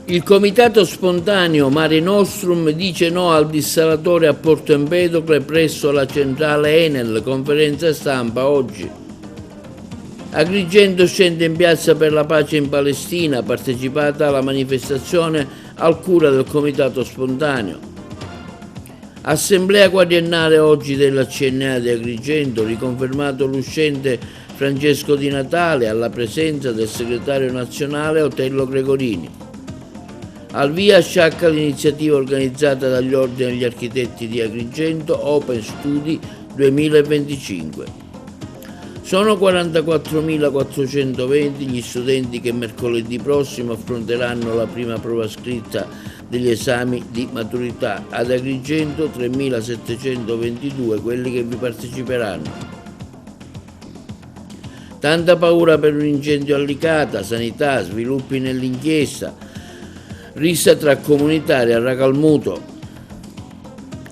Il comitato spontaneo Mare Nostrum dice no al dissalatore a Porto Empedocle presso la centrale Enel, conferenza stampa oggi. Agrigento scende in piazza per la pace in Palestina, partecipata alla manifestazione al cura del comitato spontaneo. Assemblea quadriennale oggi della CNA di Agrigento, riconfermato l'uscente Francesco Di Natale alla presenza del segretario nazionale Otello Gregorini. Al via sciacca l'iniziativa organizzata dagli ordini degli architetti di Agrigento Open Studi 2025. Sono 44.420 gli studenti che mercoledì prossimo affronteranno la prima prova scritta degli esami di maturità. Ad Agrigento 3.722 quelli che vi parteciperanno. Tanta paura per un incendio a Licata, sanità, sviluppi nell'inchiesta. Rissa tra comunitari a Racalmuto.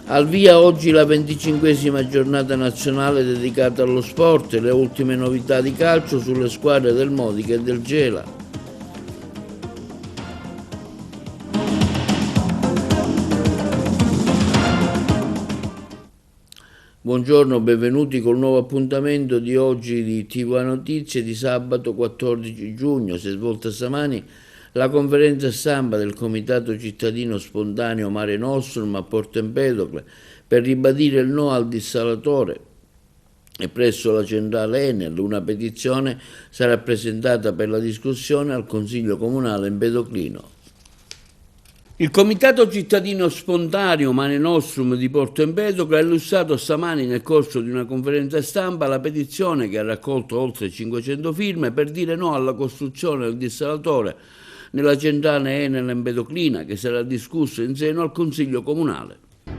Al via oggi la 25esima giornata nazionale dedicata allo sport e le ultime novità di calcio sulle squadre del Modica e del Gela. Buongiorno, benvenuti col nuovo appuntamento di oggi di TV Notizie di sabato 14 giugno. Si è svolta stamani la conferenza stampa del Comitato Cittadino Spontaneo Mare Nostrum a Porto Empedocle per ribadire il no al dissalatore e presso la centrale Enel una petizione sarà presentata per la discussione al Consiglio Comunale Empedoclino. Il Comitato Cittadino Spontaneo Mare Nostrum di Porto Empedocle ha illustrato stamani nel corso di una conferenza stampa la petizione che ha raccolto oltre 500 firme per dire no alla costruzione del dissalatore nella centrale Enel Empedoclina, che sarà discusso in seno al Consiglio Comunale.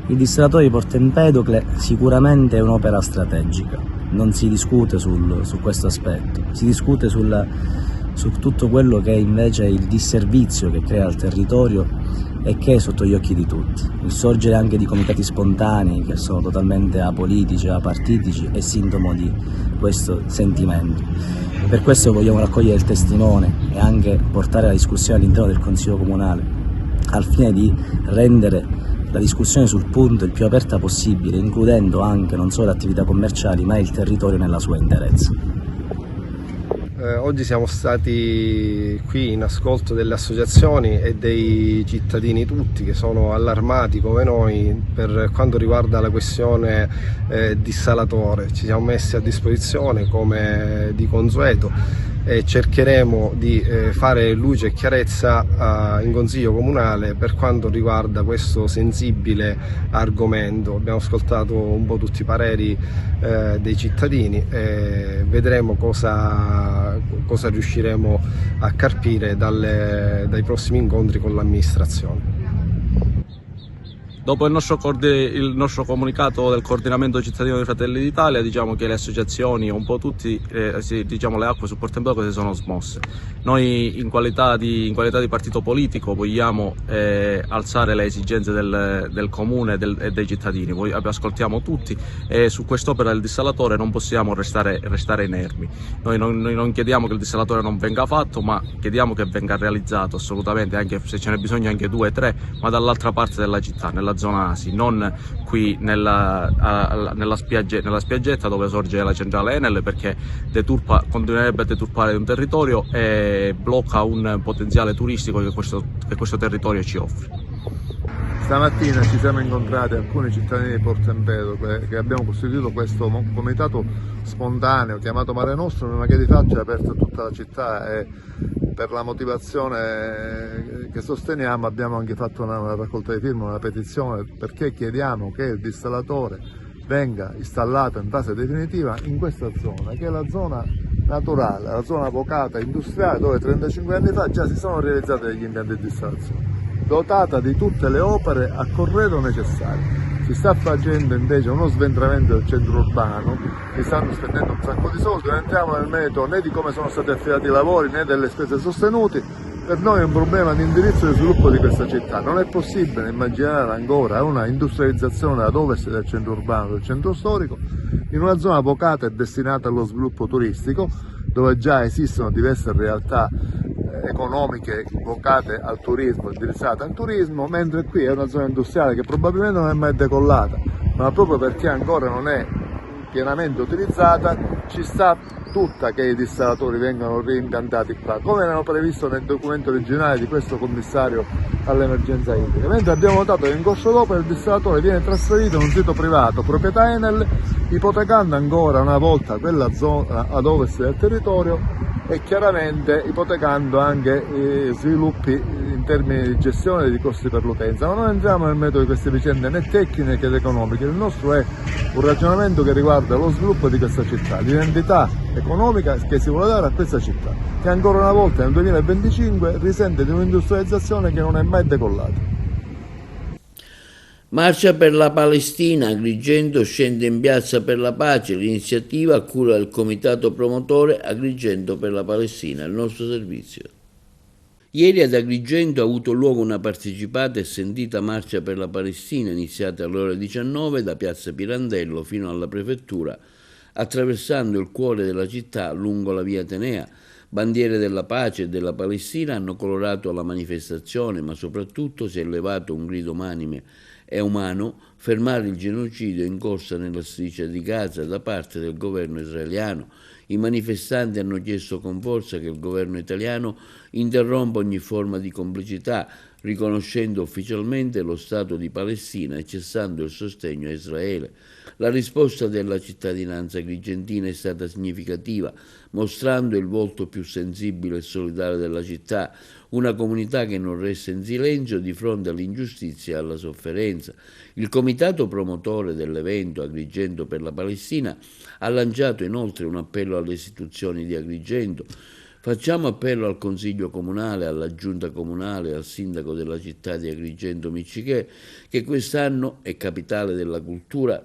Il dissalatore di Porto Empedocle sicuramente è un'opera strategica, non si discute su questo aspetto, si discute su tutto quello che è invece il disservizio che crea al territorio e che è sotto gli occhi di tutti. Il sorgere anche di comitati spontanei che sono totalmente apolitici, apartitici è sintomo di questo sentimento. Per questo vogliamo raccogliere il testimone e anche portare la discussione all'interno del Consiglio Comunale al fine di rendere la discussione sul punto il più aperta possibile, includendo anche non solo le attività commerciali ma il territorio nella sua interezza. Oggi siamo stati qui in ascolto delle associazioni e dei cittadini tutti che sono allarmati come noi per quanto riguarda la questione dissalatore. Ci siamo messi a disposizione come di consueto e cercheremo di fare luce e chiarezza in Consiglio Comunale per quanto riguarda questo sensibile argomento. Abbiamo ascoltato un po' tutti i pareri dei cittadini e vedremo cosa riusciremo a carpire dai prossimi incontri con l'amministrazione. Dopo il nostro comunicato del coordinamento cittadino dei Fratelli d'Italia, diciamo che le associazioni, un po' tutti, diciamo le acque su Porto Empedocle si sono smosse. Noi in qualità di partito politico vogliamo alzare le esigenze del comune e dei cittadini, ascoltiamo tutti e su quest'opera del dissalatore non possiamo restare inermi. Noi non chiediamo che il dissalatore non venga fatto, ma chiediamo che venga realizzato assolutamente, anche se ce n'è bisogno anche 2 o 3, ma dall'altra parte della città, nella zona Asi, non qui nella spiaggetta dove sorge la centrale Enel, perché continuerebbe a deturpare un territorio e blocca un potenziale turistico che questo territorio ci offre. Stamattina ci siamo incontrati alcuni cittadini di Porto Empedocle che abbiamo costituito questo comitato spontaneo chiamato Mare Nostrum, ma che di fatto è aperto a tutta la città e per la motivazione che sosteniamo abbiamo anche fatto una raccolta di firme, una petizione, perché chiediamo che il dissalatore venga installato in fase definitiva in questa zona, che è la zona naturale, la zona vocata industriale, dove 35 anni fa già si sono realizzati degli impianti di dissalazione, dotata di tutte le opere a corredo necessarie. Si sta facendo invece uno sventramento del centro urbano, si stanno spendendo un sacco di soldi, non entriamo nel merito né di come sono stati affidati i lavori né delle spese sostenute. Per noi è un problema di indirizzo e di sviluppo di questa città. Non è possibile immaginare ancora una industrializzazione ad ovest del centro urbano, del centro storico, in una zona vocata e destinata allo sviluppo turistico, dove già esistono diverse realtà economiche vocate al turismo, indirizzate al turismo, mentre qui è una zona industriale che probabilmente non è mai decollata, ma proprio perché ancora non è pienamente utilizzata ci sta tutta che i dissalatori vengano reimpiantati qua, come erano previsto nel documento originale di questo commissario all'emergenza idrica, mentre abbiamo notato che in corso d'opera il dissalatore viene trasferito in un sito privato, proprietà Enel, ipotecando ancora una volta quella zona ad ovest del territorio e chiaramente ipotecando anche sviluppi in termini di gestione dei costi per l'utenza. Ma non entriamo nel metodo di queste vicende né tecniche che economiche, il nostro è un ragionamento che riguarda lo sviluppo di questa città, l'identità economica che si vuole dare a questa città, che ancora una volta nel 2025 risente di un'industrializzazione che non è mai decollata. Marcia per la Palestina, Agrigento scende in piazza per la pace, l'iniziativa a cura del comitato promotore Agrigento per la Palestina, il nostro servizio. Ieri ad Agrigento ha avuto luogo una partecipata e sentita marcia per la Palestina, iniziata alle ore 19 da piazza Pirandello fino alla prefettura, attraversando il cuore della città lungo la via Atenea. Bandiere della pace e della Palestina hanno colorato la manifestazione, ma soprattutto si è elevato un grido unanime e umano: fermare il genocidio in corsa nella striscia di Gaza da parte del governo israeliano. I manifestanti hanno chiesto con forza che il governo italiano interrompa ogni forma di complicità, riconoscendo ufficialmente lo Stato di Palestina e cessando il sostegno a Israele. La risposta della cittadinanza agrigentina è stata significativa, mostrando il volto più sensibile e solidale della città, una comunità che non resta in silenzio di fronte all'ingiustizia e alla sofferenza. Il comitato promotore dell'evento Agrigento per la Palestina ha lanciato inoltre un appello alle istituzioni di Agrigento. Facciamo appello al Consiglio Comunale, alla Giunta Comunale e al Sindaco della città di Agrigento Miccichè, che quest'anno è capitale della cultura,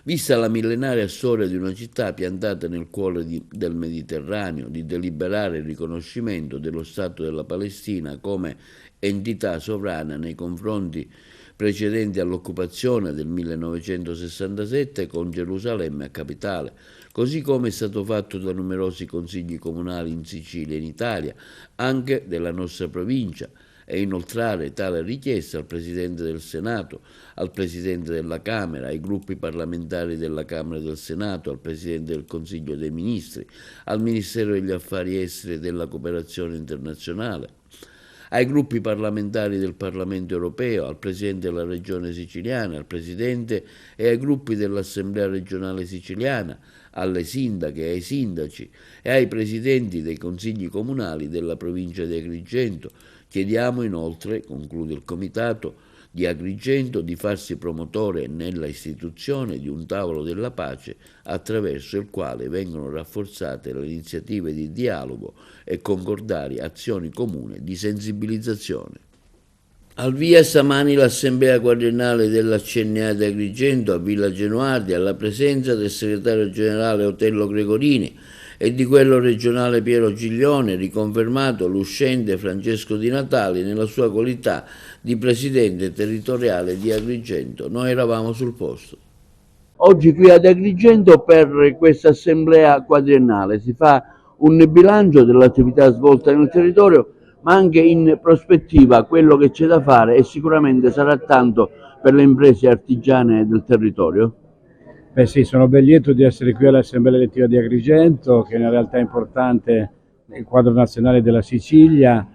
vista la millenaria storia di una città piantata nel cuore del Mediterraneo, di deliberare il riconoscimento dello Stato della Palestina come entità sovrana nei confronti precedenti all'occupazione del 1967 con Gerusalemme a capitale, così come è stato fatto da numerosi consigli comunali in Sicilia e in Italia, anche della nostra provincia, e inoltrare tale richiesta al Presidente del Senato, al Presidente della Camera, ai gruppi parlamentari della Camera e del Senato, al Presidente del Consiglio dei Ministri, al Ministero degli Affari Esteri e della Cooperazione Internazionale, ai gruppi parlamentari del Parlamento Europeo, al Presidente della Regione Siciliana, al Presidente e ai gruppi dell'Assemblea regionale siciliana, alle sindache e ai sindaci e ai presidenti dei consigli comunali della provincia di Agrigento. Chiediamo inoltre, conclude il Comitato di Agrigento, di farsi promotore nella istituzione di un tavolo della pace attraverso il quale vengono rafforzate le iniziative di dialogo e concordare azioni comuni di sensibilizzazione. Al via stamani l'assemblea quadriennale della CNA di Agrigento a Villa Genuardi, alla presenza del segretario generale Otello Gregorini e di quello regionale Piero Giglione, riconfermato l'uscente Francesco Di Natali nella sua qualità di presidente territoriale di Agrigento. Noi eravamo sul posto. Oggi qui ad Agrigento per questa assemblea quadriennale si fa un bilancio dell'attività svolta nel territorio, ma anche in prospettiva quello che c'è da fare, e sicuramente sarà tanto per le imprese artigiane del territorio. Beh sì, sono ben lieto di essere qui all'Assemblea elettiva di Agrigento, che è una realtà importante nel quadro nazionale della Sicilia.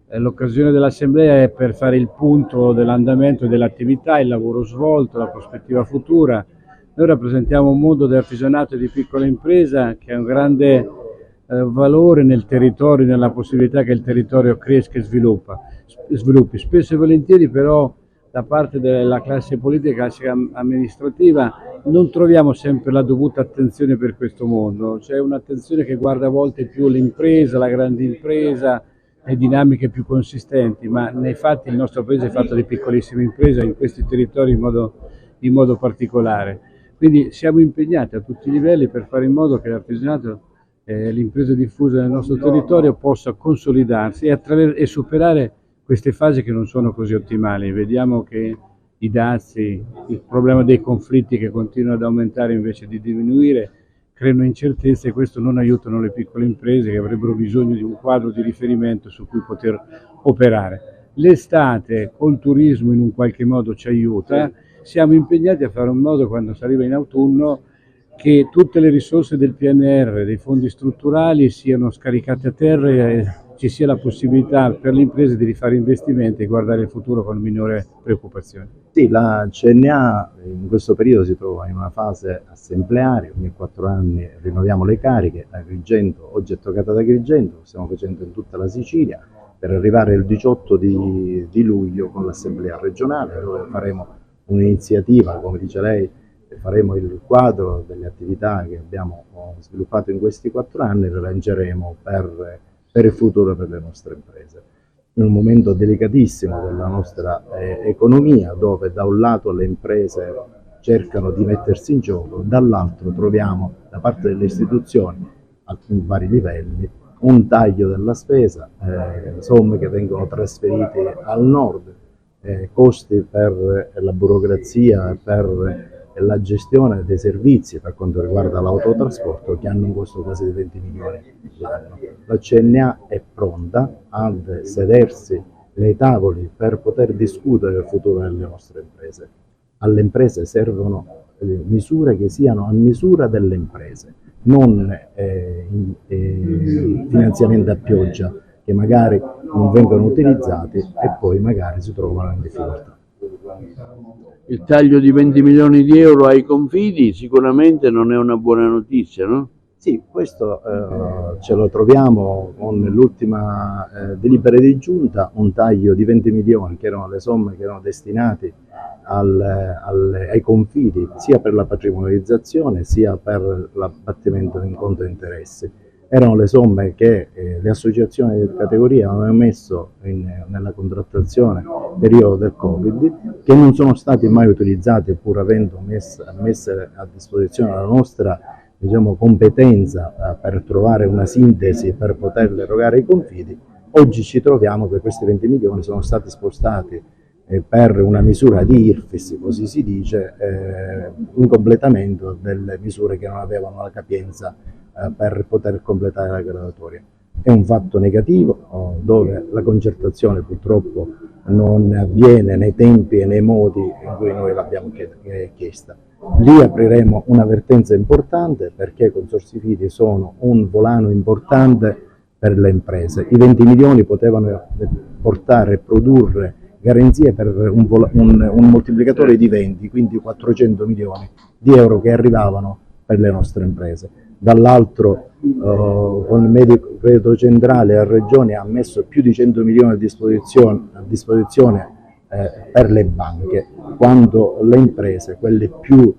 L'occasione dell'Assemblea è per fare il punto dell'andamento dell'attività, il lavoro svolto, la prospettiva futura. Noi rappresentiamo un mondo di artigianato e di piccola impresa che ha un grande valore nel territorio, nella possibilità che il territorio cresca e sviluppi. Spesso e volentieri però da parte della classe politica e amministrativa non troviamo sempre la dovuta attenzione per questo mondo. C'è un'attenzione che guarda a volte più l'impresa, la grande impresa, le dinamiche più consistenti, ma nei fatti il nostro paese è fatto di piccolissime imprese, in questi territori in modo particolare. Quindi siamo impegnati a tutti i livelli per fare in modo che l'artigianato e l'impresa diffusa nel nostro territorio possa consolidarsi e superare queste fasi che non sono così ottimali. Vediamo che i dazi, il problema dei conflitti che continuano ad aumentare invece di diminuire, creano incertezze e questo non aiutano le piccole imprese che avrebbero bisogno di un quadro di riferimento su cui poter operare. L'estate col turismo in un qualche modo ci aiuta, siamo impegnati a fare in modo, quando si arriva in autunno, che tutte le risorse del PNR, dei fondi strutturali, siano scaricate a terra e ci sia la possibilità per le imprese di rifare investimenti e guardare il futuro con minore preoccupazione. Sì, la CNA in questo periodo si trova in una fase assembleare, ogni 4 anni rinnoviamo le cariche. Agrigento, oggi è toccata ad Agrigento, lo stiamo facendo in tutta la Sicilia, per arrivare il 18 di luglio con l'assemblea regionale, dove faremo un'iniziativa, come dice lei, faremo il quadro delle attività che abbiamo sviluppato in questi 4 anni e le lanceremo per il futuro per le nostre imprese. In un momento delicatissimo della nostra economia, dove da un lato le imprese cercano di mettersi in gioco, dall'altro troviamo da parte delle istituzioni a vari livelli un taglio della spesa, somme che vengono trasferite al nord, costi per la burocrazia, per la gestione dei servizi per quanto riguarda l'autotrasporto, che hanno un costo quasi di 20 milioni l'anno. La CNA è pronta a sedersi nei tavoli per poter discutere del futuro delle nostre imprese. Alle imprese servono misure che siano a misura delle imprese, non finanziamenti a pioggia che magari non vengono utilizzati e poi magari si trovano in difficoltà. Il taglio di 20 milioni di euro ai confidi sicuramente non è una buona notizia, no? Sì, questo ce lo troviamo con l'ultima delibera di giunta, un taglio di 20 milioni che erano le somme che erano destinate ai confidi, sia per la patrimonializzazione sia per l'abbattimento in conto interessi. Erano le somme che le associazioni di categoria avevano messo nella contrattazione periodo del Covid, che non sono stati mai utilizzati pur avendo messe a disposizione la nostra competenza per trovare una sintesi per poterle erogare ai confidi. Oggi ci troviamo che questi 20 milioni sono stati spostati per una misura di IRFIS, così si dice, in completamento delle misure che non avevano la capienza per poter completare la graduatoria. È un fatto negativo dove la concertazione purtroppo non avviene nei tempi e nei modi in cui noi l'abbiamo chiesta. Lì apriremo un'avvertenza importante perché i consorzi fidi sono un volano importante per le imprese. I 20 milioni potevano portare e produrre garanzie per un moltiplicatore di 20, quindi 400 milioni di euro che arrivavano per le nostre imprese. Dall'altro con il Medico Credito Centrale a Regione ha messo più di 100 milioni a disposizione per le banche, quando le imprese, quelle più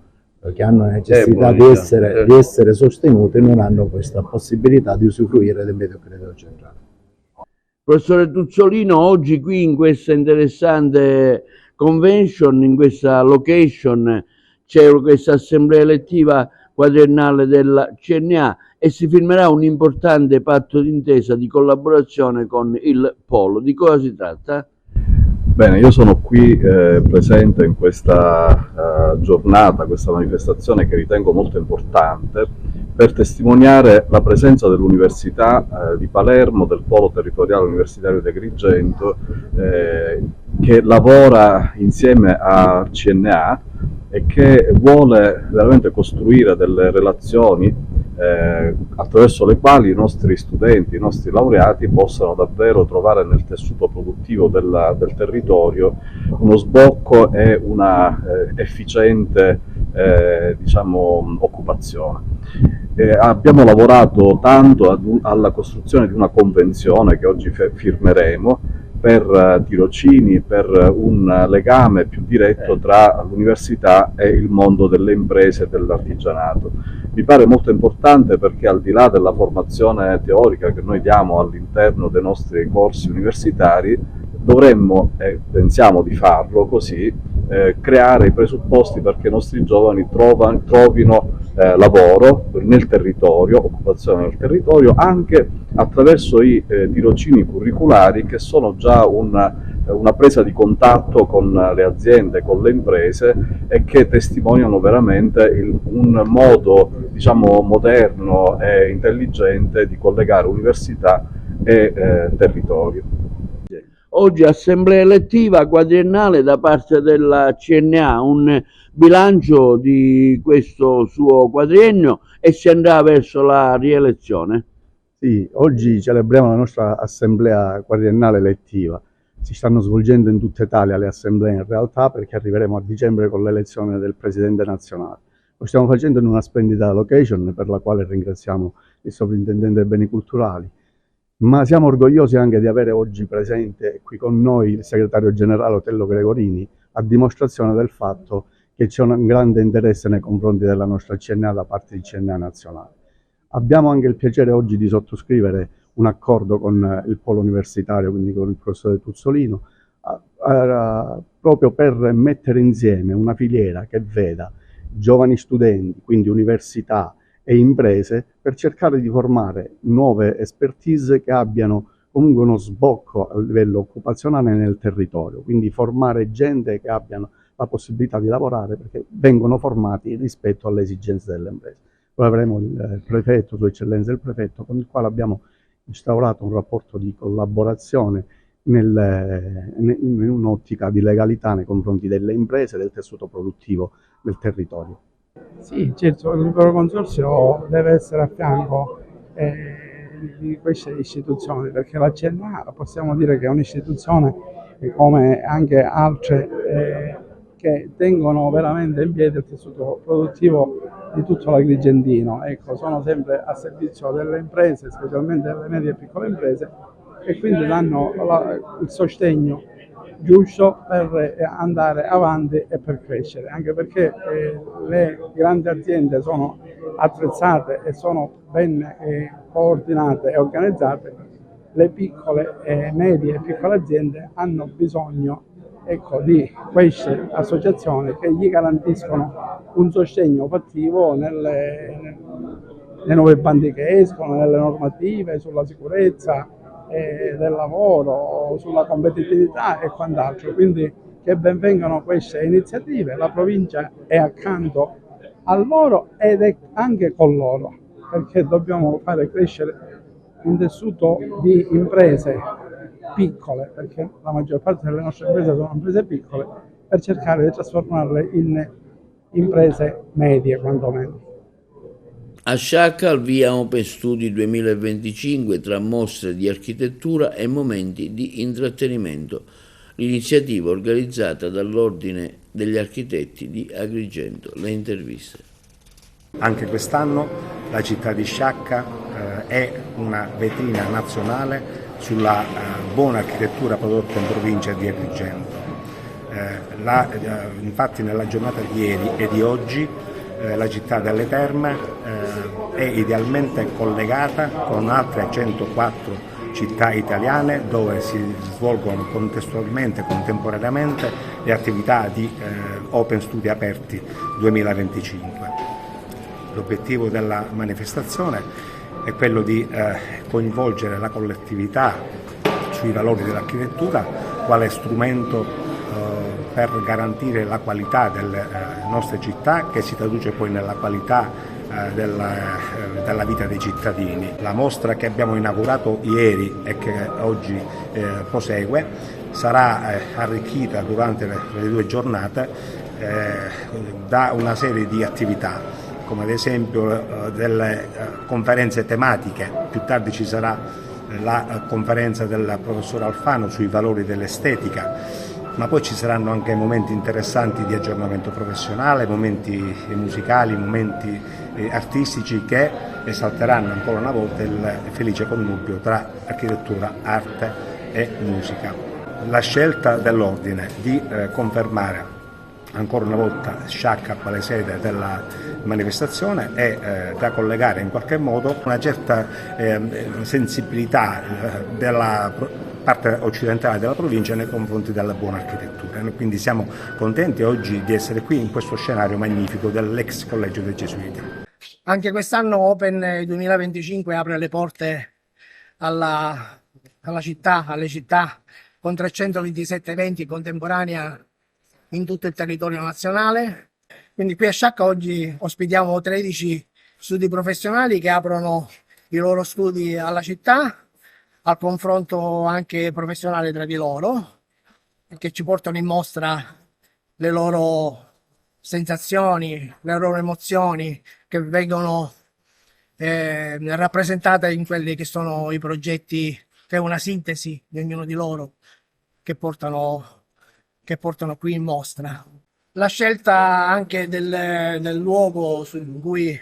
che hanno necessità di essere sostenute, non hanno questa possibilità di usufruire del Medico Credito Centrale. Professore Tuzzolino, oggi qui in questa interessante convention, in questa location, c'è questa assemblea elettiva quadriennale della CNA e si firmerà un importante patto d'intesa di collaborazione con il Polo. Di cosa si tratta? Bene, io sono qui presente in questa giornata, questa manifestazione che ritengo molto importante per testimoniare la presenza dell'Università di Palermo, del Polo Territoriale Universitario di Agrigento, che lavora insieme a CNA e che vuole veramente costruire delle relazioni attraverso le quali i nostri studenti, i nostri laureati possano davvero trovare nel tessuto produttivo del territorio uno sbocco e una efficiente occupazione. Abbiamo lavorato tanto alla costruzione di una convenzione che oggi firmeremo per tirocini, per un legame più diretto tra l'università e il mondo delle imprese e dell'artigianato. Mi pare molto importante perché al di là della formazione teorica che noi diamo all'interno dei nostri corsi universitari, dovremmo, e pensiamo di farlo così, creare i presupposti perché i nostri giovani trovino lavoro nel territorio, occupazione nel territorio, anche attraverso i tirocini curriculari che sono già una presa di contatto con le aziende, con le imprese e che testimoniano veramente un modo diciamo, moderno e intelligente di collegare università e territorio. Oggi assemblea elettiva quadriennale da parte della CNA, un bilancio di questo suo quadriennio e si andrà verso la rielezione. Sì, oggi celebriamo la nostra assemblea quadriennale elettiva. Si stanno svolgendo in tutta Italia le assemblee in realtà, perché arriveremo a dicembre con l'elezione del Presidente nazionale. Lo stiamo facendo in una splendida location, per la quale ringraziamo il Sovrintendente dei Beni Culturali. Ma siamo orgogliosi anche di avere oggi presente qui con noi il Segretario Generale Otello Gregorini, a dimostrazione del fatto che c'è un grande interesse nei confronti della nostra CNA da parte di CNA Nazionale. Abbiamo anche il piacere oggi di sottoscrivere un accordo con il polo universitario, quindi con il professore Tuzzolino, proprio per mettere insieme una filiera che veda giovani studenti, quindi università e imprese, per cercare di formare nuove expertise che abbiano comunque uno sbocco a livello occupazionale nel territorio, quindi formare gente che abbiano la possibilità di lavorare, perché vengono formati rispetto alle esigenze delle imprese. Poi avremo il prefetto, Sua Eccellenza il prefetto, con il quale abbiamo instaurato un rapporto di collaborazione in un'ottica di legalità nei confronti delle imprese e del tessuto produttivo del territorio. Sì, certo, il libero consorzio deve essere a fianco di queste istituzioni, perché la CNA possiamo dire che è un'istituzione come anche altre che tengono veramente in piedi il tessuto produttivo di tutto l'Agrigentino. Ecco, sono sempre a servizio delle imprese, specialmente delle medie e piccole imprese, e quindi danno il sostegno giusto per andare avanti e per crescere, anche perché le grandi aziende sono attrezzate e sono ben coordinate e organizzate. Le piccole, medie e piccole aziende hanno bisogno, ecco, di queste associazioni che gli garantiscono un sostegno fattivo nelle nuove bandi che escono, nelle normative sulla sicurezza del lavoro, sulla competitività e quant'altro. Quindi che ben vengano queste iniziative, la provincia è accanto a loro ed è anche con loro, perché dobbiamo fare crescere un tessuto di imprese piccole, perché la maggior parte delle nostre imprese sono imprese piccole, per cercare di trasformarle in imprese medie quantomeno. A Sciacca al via Open Studi 2025 tra mostre di architettura e momenti di intrattenimento. L'iniziativa organizzata dall'Ordine degli Architetti di Agrigento. Le interviste. Anche quest'anno la città di Sciacca è una vetrina nazionale sulla buona architettura prodotta in provincia di Agrigento. Infatti nella giornata di ieri e di oggi la città delle Terme è idealmente collegata con altre 104 città italiane dove si svolgono contestualmente, contemporaneamente le attività di Open Studi Aperti 2025. L'obiettivo della manifestazione è quello di coinvolgere la collettività sui valori dell'architettura quale strumento per garantire la qualità delle nostre città, che si traduce poi nella qualità della vita dei cittadini. La mostra che abbiamo inaugurato ieri e che oggi prosegue sarà arricchita durante le 2 giornate da una serie di attività, come ad esempio delle conferenze tematiche. Più tardi ci sarà la conferenza del professor Alfano sui valori dell'estetica, ma poi ci saranno anche momenti interessanti di aggiornamento professionale, momenti musicali, momenti artistici che esalteranno ancora una volta il felice connubio tra architettura, arte e musica. La scelta dell'Ordine di confermare ancora una volta Sciacca quale sede della manifestazione è da collegare in qualche modo una certa sensibilità della parte occidentale della provincia nei confronti della buona architettura. Noi quindi siamo contenti oggi di essere qui in questo scenario magnifico dell'ex Collegio dei Gesuiti. Anche quest'anno Open 2025 apre le porte alla città, alle città, con 327 eventi contemporanei in tutto il territorio nazionale. Quindi qui a Sciacca oggi ospitiamo 13 studi professionali che aprono i loro studi alla città, al confronto anche professionale tra di loro, che ci portano in mostra le loro sensazioni, le loro emozioni che vengono rappresentate in quelli che sono i progetti, che è una sintesi di ognuno di loro che portano qui in mostra. La scelta anche del luogo su cui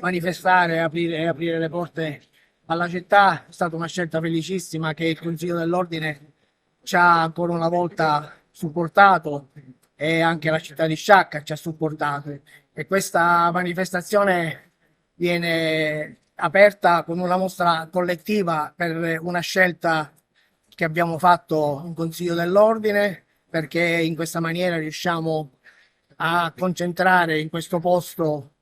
manifestare e aprire le porte alla città è stata una scelta felicissima che il Consiglio dell'Ordine ci ha ancora una volta supportato e anche la città di Sciacca ci ha supportato, e questa manifestazione viene aperta con una mostra collettiva per una scelta che abbiamo fatto in Consiglio dell'Ordine, perché in questa maniera riusciamo a concentrare in questo posto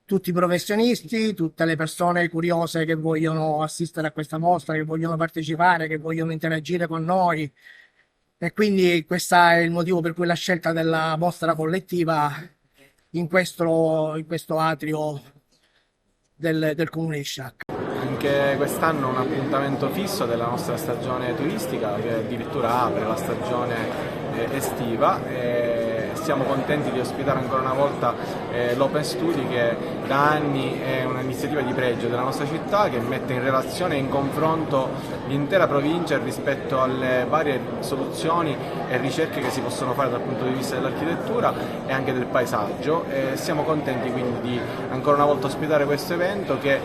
tutti i professionisti, tutte le persone curiose che vogliono assistere a questa mostra, che vogliono partecipare, che vogliono interagire con noi. E quindi questo è il motivo per cui la scelta della mostra collettiva in questo atrio del comune di Sciacca. Anche quest'anno un appuntamento fisso della nostra stagione turistica, che addirittura apre la stagione estiva, e siamo contenti di ospitare ancora una volta l'Open Studi, che da anni è un'iniziativa di pregio della nostra città, che mette in relazione e in confronto l'intera provincia rispetto alle varie soluzioni e ricerche che si possono fare dal punto di vista dell'architettura e anche del paesaggio. Siamo contenti quindi di ancora una volta ospitare questo evento che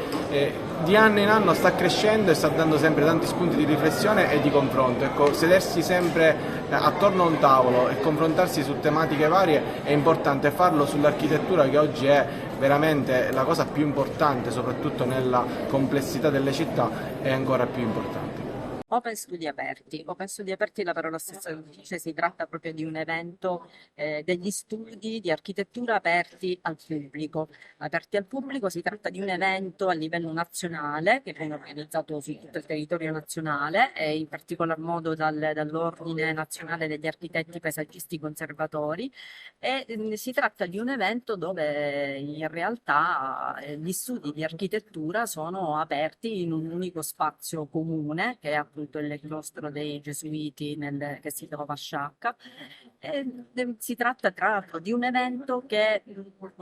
di anno in anno sta crescendo e sta dando sempre tanti spunti di riflessione e di confronto. Ecco, sedersi sempre attorno a un tavolo e confrontarsi su tematiche varie è importante, farlo sull'architettura, che oggi è veramente la cosa più importante, soprattutto nella complessità delle città, è ancora più importante. Open Studi Aperti. Open Studi Aperti, la parola stessa dice, si tratta proprio di un evento degli studi di architettura aperti al pubblico. Aperti al pubblico, si tratta di un evento a livello nazionale che viene organizzato su tutto il territorio nazionale e in particolar modo dall'Ordine Nazionale degli Architetti Paesaggisti Conservatori, e si tratta di un evento dove in realtà gli studi di architettura sono aperti in un unico spazio comune, che è appunto il claustro dei Gesuiti che si trova a Sciacca. Si tratta tra l'altro di un evento che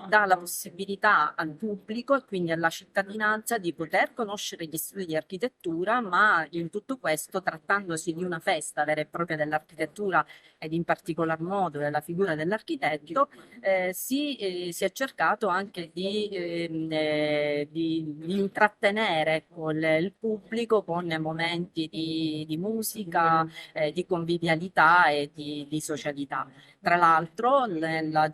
dà la possibilità al pubblico e quindi alla cittadinanza di poter conoscere gli studi di architettura, ma in tutto questo, trattandosi di una festa vera e propria dell'architettura ed in particolar modo della figura dell'architetto, si è cercato anche di intrattenere il pubblico con momenti di musica, di convivialità e di socialità. Tra l'altro nella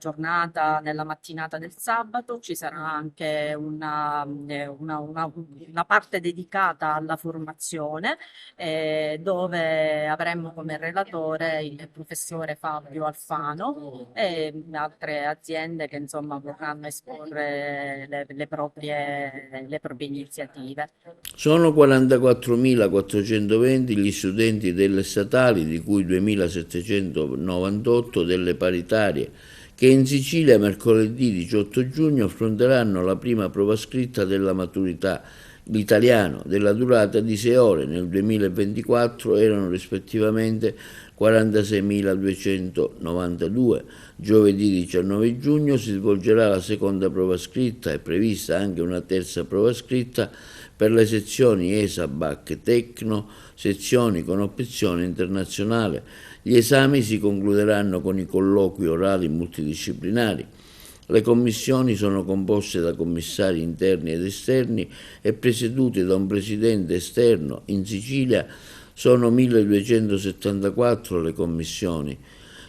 mattinata del sabato ci sarà anche una parte dedicata alla formazione, dove avremo come relatore il professore Fabio Alfano e altre aziende che insomma vorranno esporre le proprie iniziative. Sono 44.420 gli studenti delle statali, di cui 2.798 delle paritarie, che in Sicilia mercoledì 18 giugno affronteranno la prima prova scritta della maturità l'italiano, della durata di 6 ore. Nel 2024 erano rispettivamente 46.292. Giovedì 19 giugno si svolgerà la seconda prova scritta, è prevista anche una terza prova scritta per le sezioni ESA, BAC, Tecno, sezioni con opzione internazionale. Gli esami si concluderanno con i colloqui orali multidisciplinari. Le commissioni sono composte da commissari interni ed esterni e presiedute da un presidente esterno. In Sicilia sono 1.274 le commissioni.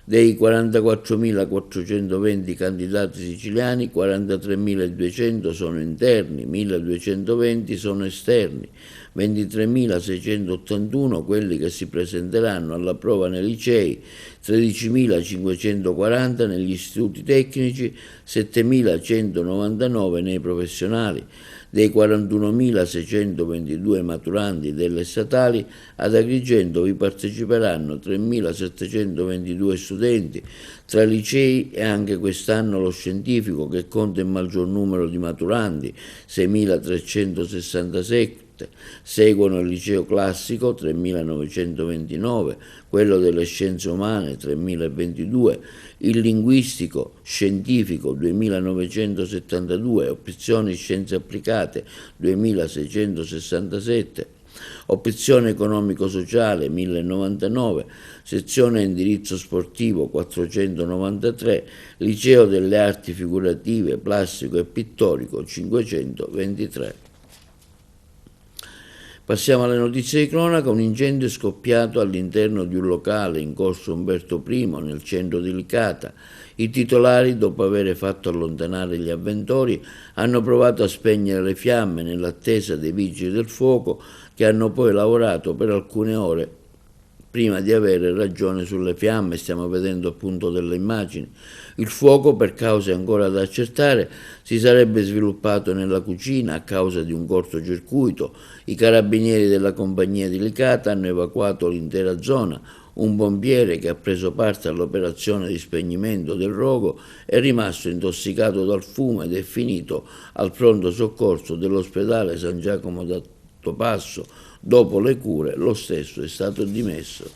Dei 44.420 candidati siciliani, 43.200 sono interni, 1.220 sono esterni. 23.681 quelli che si presenteranno alla prova nei licei, 13.540 negli istituti tecnici, 7.199 nei professionali. Dei 41.622 maturanti delle statali, ad Agrigento vi parteciperanno 3.722 studenti, tra licei e anche quest'anno lo scientifico che conta il maggior numero di maturanti, 6.367. Seguono il liceo classico 3.929, quello delle scienze umane 3.022, il linguistico scientifico 2.972, opzioni scienze applicate 2.667, opzione economico-sociale 1.099, sezione indirizzo sportivo 493, liceo delle arti figurative, plastico e pittorico 523. Passiamo alle notizie di cronaca. Un incendio è scoppiato all'interno di un locale in corso Umberto I, nel centro di Licata. I titolari, dopo aver fatto allontanare gli avventori, hanno provato a spegnere le fiamme nell'attesa dei vigili del fuoco, che hanno poi lavorato per alcune ore prima di avere ragione sulle fiamme. Stiamo vedendo appunto delle immagini. Il fuoco, per cause ancora da accertare, si sarebbe sviluppato nella cucina a causa di un cortocircuito. I carabinieri della compagnia di Licata hanno evacuato l'intera zona. Un pompiere che ha preso parte all'operazione di spegnimento del rogo è rimasto intossicato dal fumo ed è finito al pronto soccorso dell'ospedale San Giacomo da Topasso. Dopo le cure, lo stesso è stato dimesso.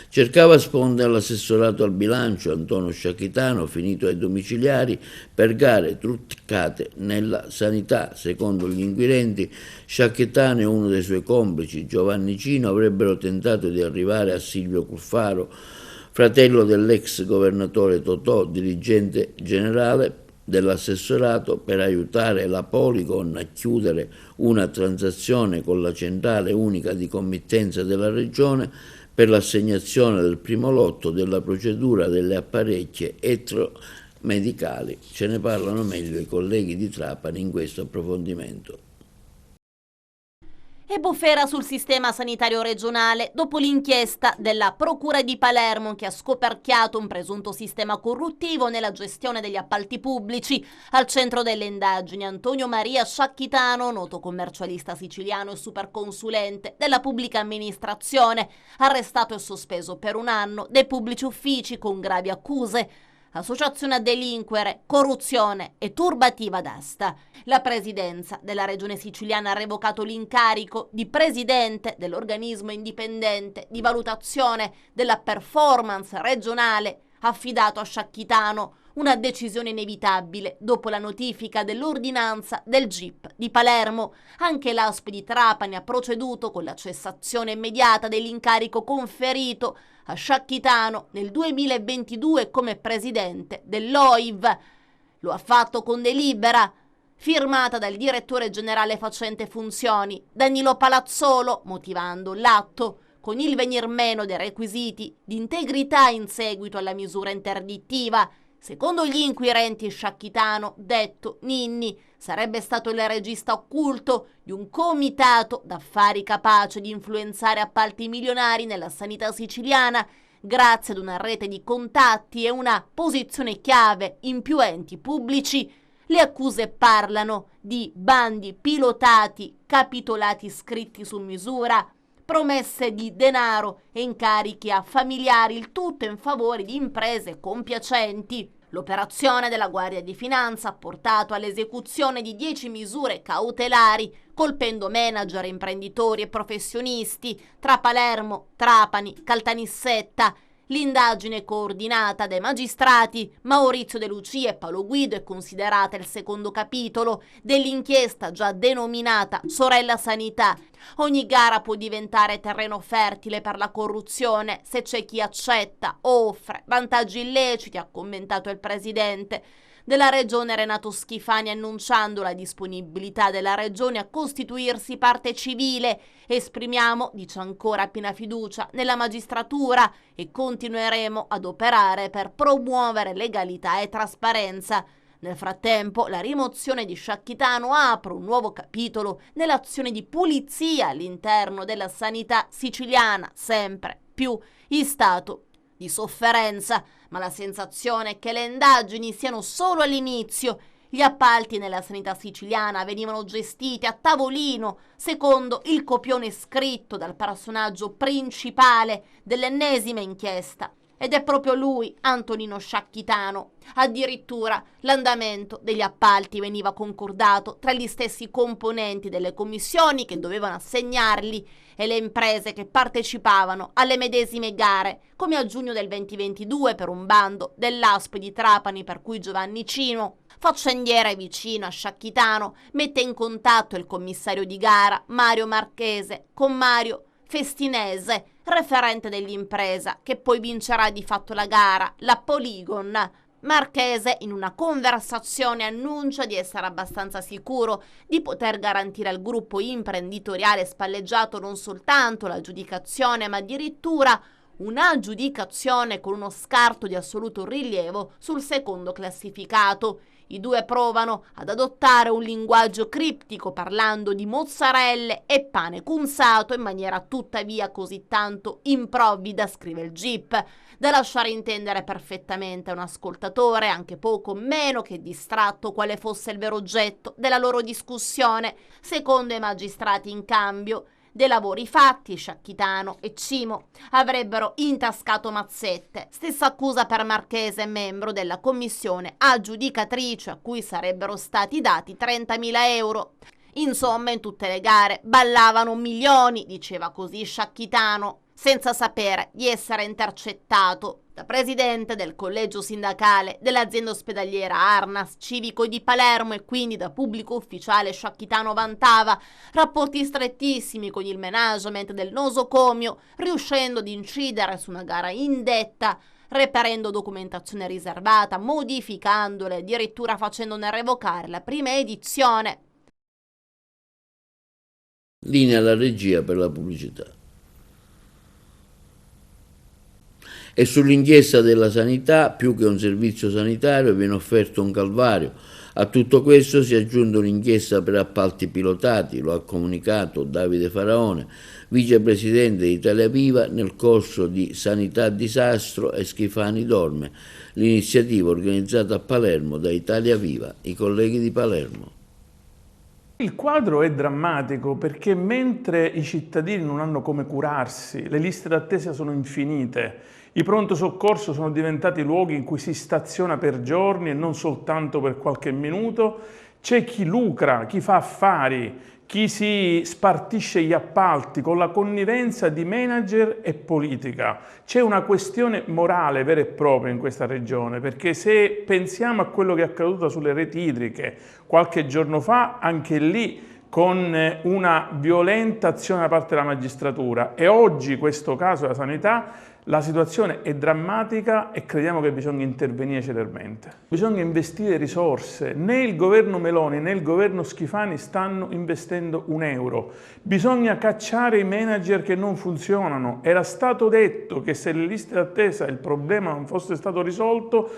Cercava sponde all'assessorato al bilancio Antonio Sciacchitano, finito ai domiciliari per gare truccate nella sanità. Secondo gli inquirenti, Sciacchitano e uno dei suoi complici, Giovanni Cino, avrebbero tentato di arrivare a Silvio Cuffaro, fratello dell'ex governatore Totò, dirigente generale dell'assessorato, per aiutare la Polygon a chiudere una transazione con la centrale unica di committenza della regione per l'assegnazione del primo lotto della procedura delle apparecchie elettromedicali. Ce ne parlano meglio i colleghi di Trapani in questo approfondimento. E bufera sul sistema sanitario regionale dopo l'inchiesta della Procura di Palermo che ha scoperchiato un presunto sistema corruttivo nella gestione degli appalti pubblici. Al centro delle indagini Antonio Maria Sciacchitano, noto commercialista siciliano e superconsulente della pubblica amministrazione, arrestato e sospeso per 1 anno dai pubblici uffici con gravi accuse: associazione a delinquere, corruzione e turbativa d'asta. La presidenza della regione siciliana ha revocato l'incarico di presidente dell'organismo indipendente di valutazione della performance regionale affidato a Sciacchitano, una decisione inevitabile dopo la notifica dell'ordinanza del GIP di Palermo. Anche l'ASP di Trapani ha proceduto con la cessazione immediata dell'incarico conferito a Sciacchitano nel 2022 come presidente dell'OIV. Lo ha fatto con delibera firmata dal direttore generale facente funzioni Danilo Palazzolo, motivando l'atto con il venir meno dei requisiti di integrità in seguito alla misura interdittiva. Secondo gli inquirenti, Sciacchitano, detto Ninni, sarebbe stato il regista occulto di un comitato d'affari capace di influenzare appalti milionari nella sanità siciliana grazie ad una rete di contatti e una posizione chiave in più enti pubblici. Le accuse parlano di bandi pilotati, capitolati scritti su misura, promesse di denaro e incarichi a familiari, il tutto in favore di imprese compiacenti. L'operazione della Guardia di Finanza ha portato all'esecuzione di 10 misure cautelari, colpendo manager, imprenditori e professionisti tra Palermo, Trapani, Caltanissetta. L'indagine coordinata dai magistrati Maurizio De Lucia e Paolo Guido è considerata il secondo capitolo dell'inchiesta già denominata Sorella Sanità. Ogni gara può diventare terreno fertile per la corruzione se c'è chi accetta o offre vantaggi illeciti, ha commentato il presidente della regione Renato Schifani, annunciando la disponibilità della regione a costituirsi parte civile. Esprimiamo, dice ancora, piena fiducia nella magistratura e continueremo ad operare per promuovere legalità e trasparenza. Nel frattempo, la rimozione di Sciacchitano apre un nuovo capitolo nell'azione di pulizia all'interno della sanità siciliana, sempre più in stato di sofferenza, ma la sensazione è che le indagini siano solo all'inizio. Gli appalti nella sanità siciliana venivano gestiti a tavolino, secondo il copione scritto dal personaggio principale dell'ennesima inchiesta. Ed è proprio lui, Antonino Sciacchitano. Addirittura l'andamento degli appalti veniva concordato tra gli stessi componenti delle commissioni che dovevano assegnarli e le imprese che partecipavano alle medesime gare, come a giugno del 2022 per un bando dell'ASP di Trapani per cui Giovanni Cimo, faccendiere vicino a Sciacchitano, mette in contatto il commissario di gara Mario Marchese con Mario Festinese, referente dell'impresa che poi vincerà di fatto la gara, la Polygon. Marchese in una conversazione annuncia di essere abbastanza sicuro di poter garantire al gruppo imprenditoriale spalleggiato non soltanto l'aggiudicazione ma addirittura un'aggiudicazione con uno scarto di assoluto rilievo sul secondo classificato. I due provano ad adottare un linguaggio criptico parlando di mozzarelle e pane cunzato in maniera tuttavia così tanto improvvida, scrive il GIP, da lasciare intendere perfettamente a un ascoltatore anche poco meno che distratto quale fosse il vero oggetto della loro discussione. Secondo i magistrati in cambio dei lavori fatti, Sciacchitano e Cimo avrebbero intascato mazzette. Stessa accusa per Marchese, membro della commissione aggiudicatrice a cui sarebbero stati dati 30.000 euro. Insomma, in tutte le gare ballavano milioni, diceva così Sciacchitano, senza sapere di essere intercettato. Da presidente del collegio sindacale dell'azienda ospedaliera Arnas Civico di Palermo e quindi da pubblico ufficiale, Sciacchitano vantava rapporti strettissimi con il management del nosocomio, riuscendo ad incidere su una gara indetta, reperendo documentazione riservata, modificandole, addirittura facendone revocare la prima edizione. Linea alla regia per la pubblicità. E sull'inchiesta della sanità, più che un servizio sanitario, viene offerto un calvario. A tutto questo si aggiunge un'inchiesta per appalti pilotati, lo ha comunicato Davide Faraone, vicepresidente di Italia Viva, nel corso di Sanità Disastro e Schifani dorme, l'iniziativa organizzata a Palermo da Italia Viva, i colleghi di Palermo. Il quadro è drammatico perché mentre i cittadini non hanno come curarsi, le liste d'attesa sono infinite, i pronto soccorso sono diventati luoghi in cui si staziona per giorni e non soltanto per qualche minuto, c'è chi lucra, chi fa affari, chi si spartisce gli appalti con la connivenza di manager e politica. C'è una questione morale vera e propria in questa regione, perché se pensiamo a quello che è accaduto sulle reti idriche qualche giorno fa, anche lì con una violenta azione da parte della magistratura, e oggi questo caso della sanità, la situazione è drammatica e crediamo che bisogna intervenire celermente. Bisogna investire risorse, né il governo Meloni né il governo Schifani stanno investendo un euro. Bisogna cacciare i manager che non funzionano. Era stato detto che se le liste d'attesa il problema non fosse stato risolto,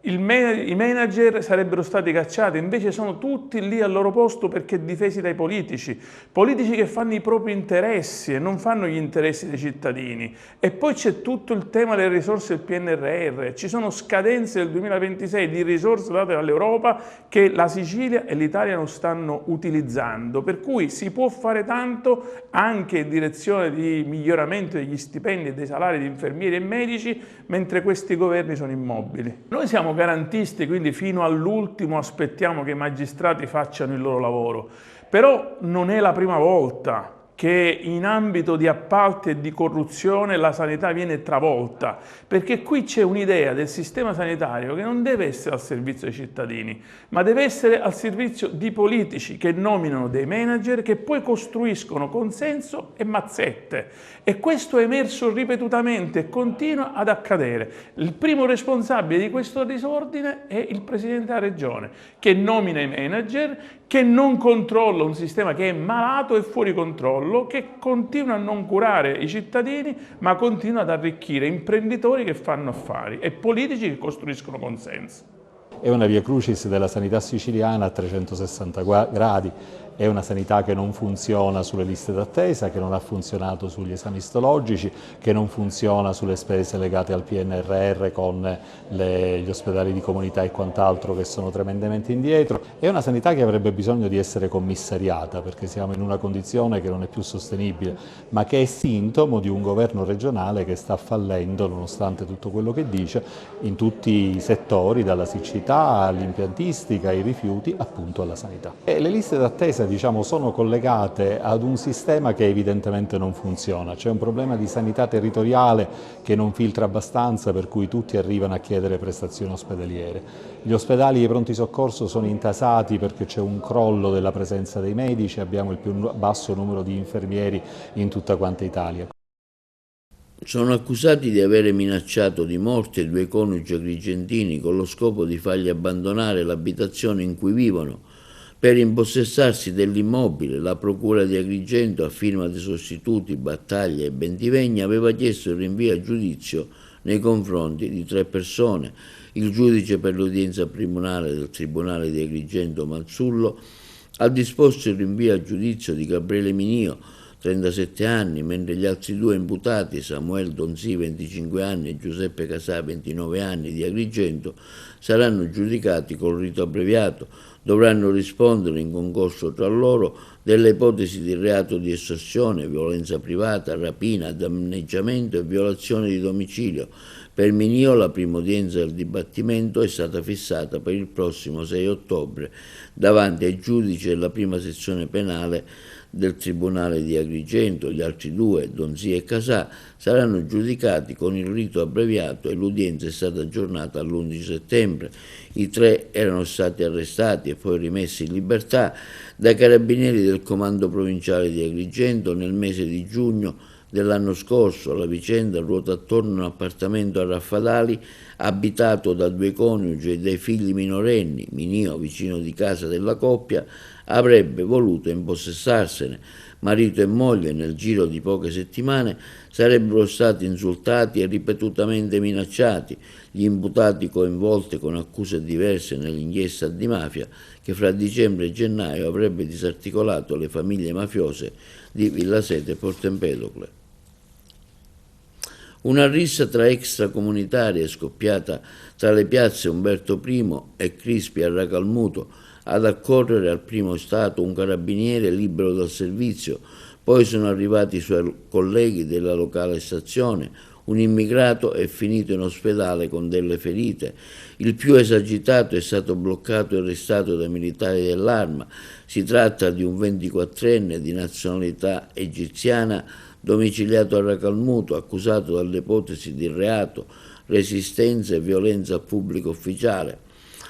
i manager sarebbero stati cacciati, invece sono tutti lì al loro posto perché difesi dai politici che fanno i propri interessi e non fanno gli interessi dei cittadini. E poi c'è tutto il tema delle risorse del PNRR, ci sono scadenze del 2026 di risorse date dall'Europa che la Sicilia e l'Italia non stanno utilizzando, per cui si può fare tanto anche in direzione di miglioramento degli stipendi e dei salari di infermieri e medici, mentre questi governi sono immobili. Noi siamo garantisti, quindi fino all'ultimo aspettiamo che i magistrati facciano il loro lavoro, però non è la prima volta che in ambito di appalti e di corruzione la sanità viene travolta, perché qui c'è un'idea del sistema sanitario che non deve essere al servizio dei cittadini, ma deve essere al servizio di politici che nominano dei manager che poi costruiscono consenso e mazzette. E questo è emerso ripetutamente e continua ad accadere. Il primo responsabile di questo disordine è il Presidente della Regione, che nomina i manager, che non controlla un sistema che è malato e fuori controllo, che continua a non curare i cittadini, ma continua ad arricchire imprenditori che fanno affari e politici che costruiscono consenso. è una via crucis della sanità siciliana a 360 gradi. È una sanità che non funziona sulle liste d'attesa, che non ha funzionato sugli esami istologici, che non funziona sulle spese legate al PNRR con gli ospedali di comunità e quant'altro che sono tremendamente indietro. È una sanità che avrebbe bisogno di essere commissariata perché siamo in una condizione che non è più sostenibile, ma che è sintomo di un governo regionale che sta fallendo, nonostante tutto quello che dice, in tutti i settori, dalla siccità all'impiantistica, ai rifiuti, appunto alla sanità. E le liste d'attesa sono collegate ad un sistema che evidentemente non funziona. C'è un problema di sanità territoriale che non filtra abbastanza, per cui tutti arrivano a chiedere prestazioni ospedaliere. Gli ospedali e i pronti soccorso sono intasati perché c'è un crollo della presenza dei medici, abbiamo il più basso numero di infermieri in tutta quanta Italia. Sono accusati di avere minacciato di morte 2 coniugi agrigentini con lo scopo di fargli abbandonare l'abitazione in cui vivono. Per impossessarsi dell'immobile, la Procura di Agrigento, a firma dei sostituti Battaglia e Bentivegna, aveva chiesto il rinvio a giudizio nei confronti di 3 persone. Il giudice per l'udienza primaria del Tribunale di Agrigento Mazzullo ha disposto il rinvio a giudizio di Gabriele Minio, 37 anni, mentre gli altri 2 imputati, Samuel Donzi, 25 anni, e Giuseppe Casà, 29 anni, di Agrigento, saranno giudicati col rito abbreviato. Dovranno rispondere in concorso tra loro delle ipotesi di reato di estorsione, violenza privata, rapina, danneggiamento e violazione di domicilio. Per Minio la prima udienza del dibattimento è stata fissata per il prossimo 6 ottobre davanti ai giudici della prima sezione penale del Tribunale di Agrigento. Gli altri 2, Donzi e Casà, saranno giudicati con il rito abbreviato e l'udienza è stata aggiornata all'11 settembre. I 3 erano stati arrestati e poi rimessi in libertà dai carabinieri del Comando Provinciale di Agrigento nel mese di giugno dell'anno scorso. La vicenda ruota attorno a un appartamento a Raffadali abitato da 2 coniugi e dai figli minorenni. Minio, vicino di casa della coppia, avrebbe voluto impossessarsene. Marito e moglie, nel giro di poche settimane, sarebbero stati insultati e ripetutamente minacciati. Gli imputati coinvolti con accuse diverse nell'inchiesta di mafia che fra dicembre e gennaio avrebbe disarticolato le famiglie mafiose di Villasete e Porto Empedocle. Una rissa tra extracomunitari è scoppiata tra le piazze Umberto I e Crispi a Racalmuto. Ad accorrere al primo è stato un carabiniere libero dal servizio, poi sono arrivati i suoi colleghi della locale stazione. Un immigrato è finito in ospedale con delle ferite. Il più esagitato è stato bloccato e arrestato dai militari dell'Arma. Si tratta di un 24enne di nazionalità egiziana domiciliato a Racalmuto, accusato dalle ipotesi di reato, resistenza e violenza al pubblico ufficiale.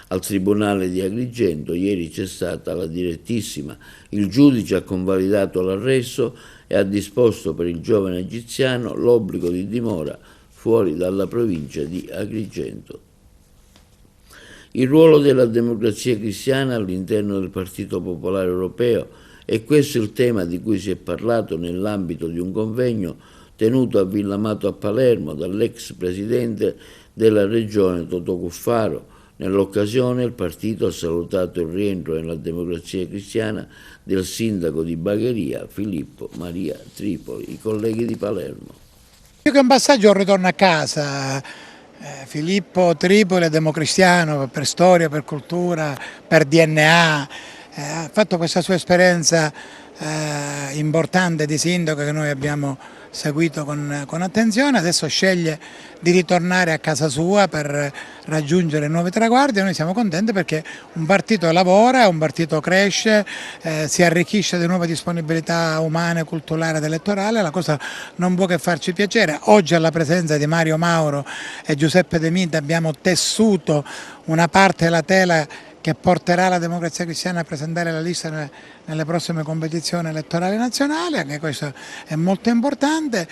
Al Tribunale di Agrigento ieri c'è stata la direttissima. Il giudice ha convalidato l'arresto e ha disposto per il giovane egiziano l'obbligo di dimora fuori dalla provincia di Agrigento. Il ruolo della Democrazia Cristiana all'interno del Partito Popolare Europeo è questo il tema di cui si è parlato nell'ambito di un convegno tenuto a Villamato a Palermo dall'ex presidente della regione Totò Cuffaro. Nell'occasione il partito ha salutato il rientro nella Democrazia Cristiana del sindaco di Bagheria Filippo Maria Tripoli. I colleghi di Palermo. Più che un passaggio è un ritorno a casa. Filippo Tripoli è democristiano per storia, per cultura, per DNA. Ha fatto questa sua esperienza importante di sindaco che noi abbiamo seguito con attenzione. Adesso sceglie di ritornare a casa sua per raggiungere nuovi traguardi e noi siamo contenti perché un partito lavora, un partito cresce, si arricchisce di nuove disponibilità umane, culturali ed elettorali. La cosa non può che farci piacere. Oggi alla presenza di Mario Mauro e Giuseppe De Mita abbiamo tessuto una parte della tela che porterà la Democrazia Cristiana a presentare la lista nelle prossime competizioni elettorali nazionali. Anche questo è molto importante.